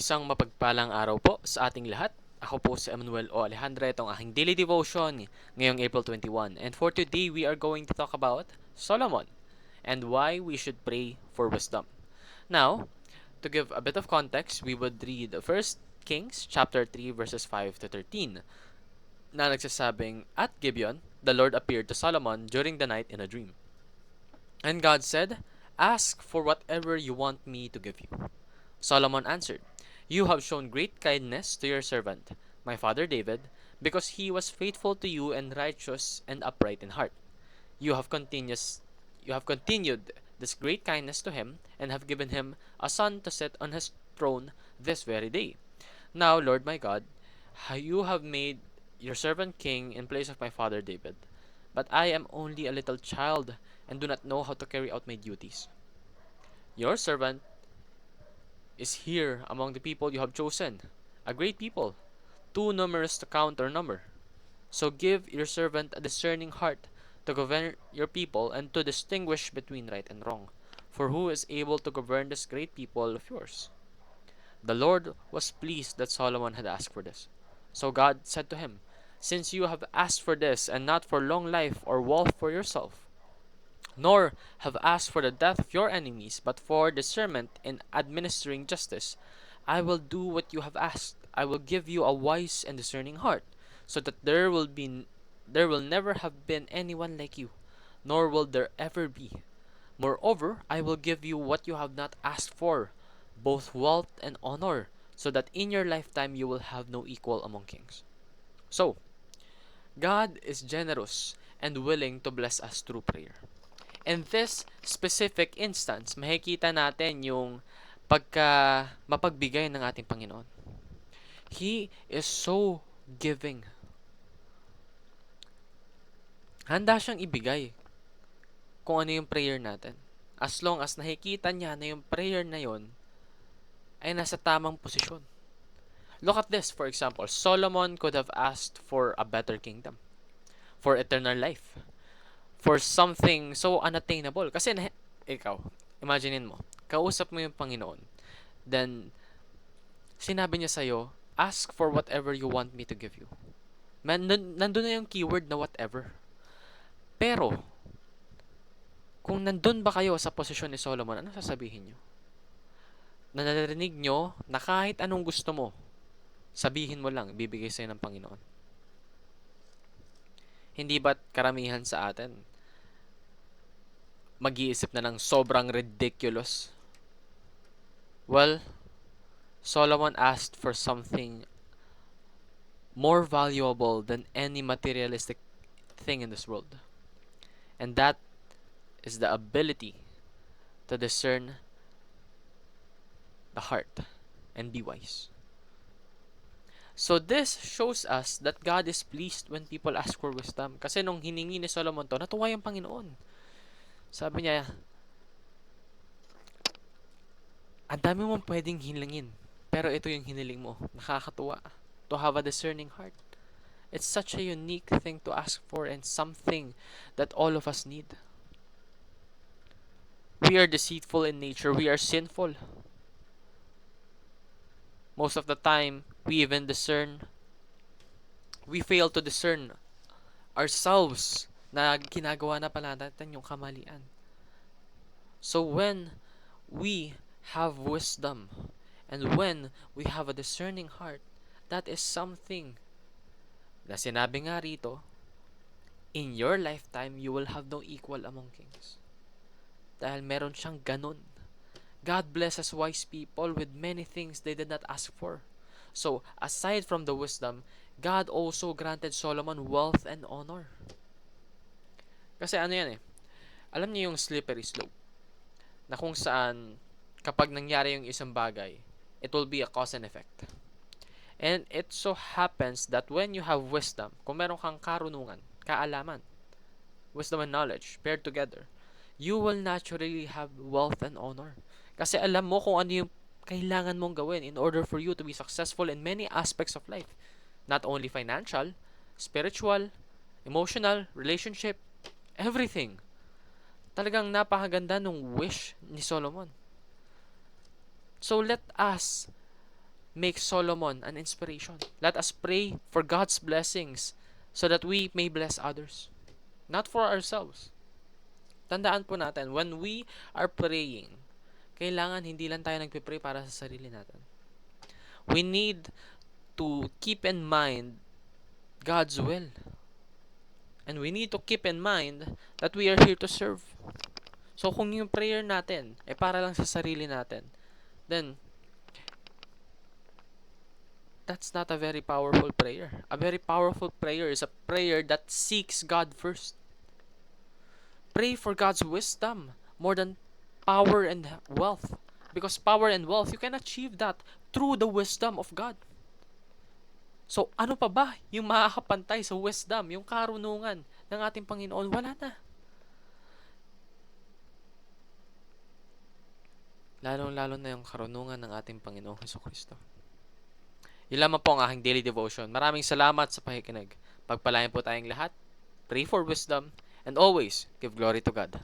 Isang mapagpalang araw po sa ating lahat. Ako po si Emmanuel O. Alejandra. Itong aking daily devotion ngayong April 21. And for today, we are going to talk about Solomon and why we should pray for wisdom. Now, to give a bit of context, we would read 1 Kings chapter 3 verses 5 to 13 na nagsasabing, At Gibeon, the Lord appeared to Solomon during the night in a dream. And God said, Ask for whatever you want me to give you. Solomon answered, You have shown great kindness to your servant, my father David, because he was faithful to you and righteous and upright in heart. You have continuous you have continued this great kindness to him, and have given him a son to sit on his throne this very day. Now, Lord my God, you have made your servant king in place of my father David. But I am only a little child and do not know how to carry out my duties. Your servant is here among the people you have chosen, a great people, too numerous to count or number. So give your servant a discerning heart to govern your people and to distinguish between right and wrong. For who is able to govern this great people of yours? The Lord was pleased that Solomon had asked for this. So God said to him, Since you have asked for this, and not for long life or wealth for yourself, nor have asked for the death of your enemies, but for discernment in administering justice, I will do what you have asked. I will give you a wise and discerning heart, so that there will never have been anyone like you, nor will there ever be. Moreover, I will give you what you have not asked for, both wealth and honor, so that in your lifetime you will have no equal among kings. So, God is generous and willing to bless us through prayer. In this specific instance, makikita natin yung mapagbigay ng ating Panginoon. He is so giving. Handa siyang ibigay kung ano yung prayer natin. As long as nakikita niya na yung prayer na yon ay nasa tamang posisyon. Look at this, for example. Solomon could have asked for a better kingdom, for eternal life, for something so unattainable. Kasi ikaw, imaginein mo, kausap mo yung Panginoon. Then, sinabi niya sa'yo, ask for whatever you want me to give you. Nandun na yung keyword na whatever. Pero, kung nandun ba kayo sa posisyon ni Solomon, ano sasabihin niyo? Na narinig nyo na kahit anong gusto mo, sabihin mo lang, bibigay sa'yo ng Panginoon. Hindi ba't karamihan sa atin, mag-iisip na ng sobrang ridiculous? Well, Solomon asked for something more valuable than any materialistic thing in this world. And that is the ability to discern the heart and be wise. So this shows us that God is pleased when people ask for wisdom. Kasi nung hiningi ni Solomon to, natuwa yung Panginoon. Sabi niya, ang dami mong pwedeng hilingin, pero ito yung hiniling mo. Nakakatuwa. To have a discerning heart. It's such a unique thing to ask for and something that all of us need. We are deceitful in nature. We are sinful. Most of the time, we fail to discern ourselves na ginagawa na pala natin yung kamalian. So when we have wisdom and when we have a discerning heart, that is something na sinabi nga rito, in your lifetime, you will have no equal among kings. Dahil meron siyang ganun. God blesses wise people with many things they did not ask for. So, aside from the wisdom, God also granted Solomon wealth and honor. Kasi ano yan alam niyo yung slippery slope. Na kung saan, kapag nangyari yung isang bagay, it will be a cause and effect. And it so happens that when you have wisdom, kung meron kang karunungan, kaalaman, wisdom and knowledge paired together, you will naturally have wealth and honor. Kasi alam mo kung ano yung kailangan mong gawin in order for you to be successful in many aspects of life. Not only financial, spiritual, emotional, relationship, everything. Talagang napakaganda nung wish ni Solomon. So let us make Solomon an inspiration. Let us pray for God's blessings so that we may bless others, not for ourselves. Tandaan po natin, when we are praying, kailangan hindi lang tayo nagpe-pray para sa sarili natin. We need to keep in mind God's will. And we need to keep in mind that we are here to serve. So kung yung prayer natin ay para lang sa sarili natin, then that's not a very powerful prayer. A very powerful prayer is a prayer that seeks God first. Pray for God's wisdom more than power and wealth. Because power and wealth, you can achieve that through the wisdom of God. So, ano pa ba yung makakapantay sa wisdom, yung karunungan ng ating Panginoon? Wala na. Lalong-lalo na yung karunungan ng ating Panginoong Hesukristo. Yun lamang po ang aking daily devotion. Maraming salamat sa pakikinig. Pagpalain po tayong lahat. Pray for wisdom and always give glory to God.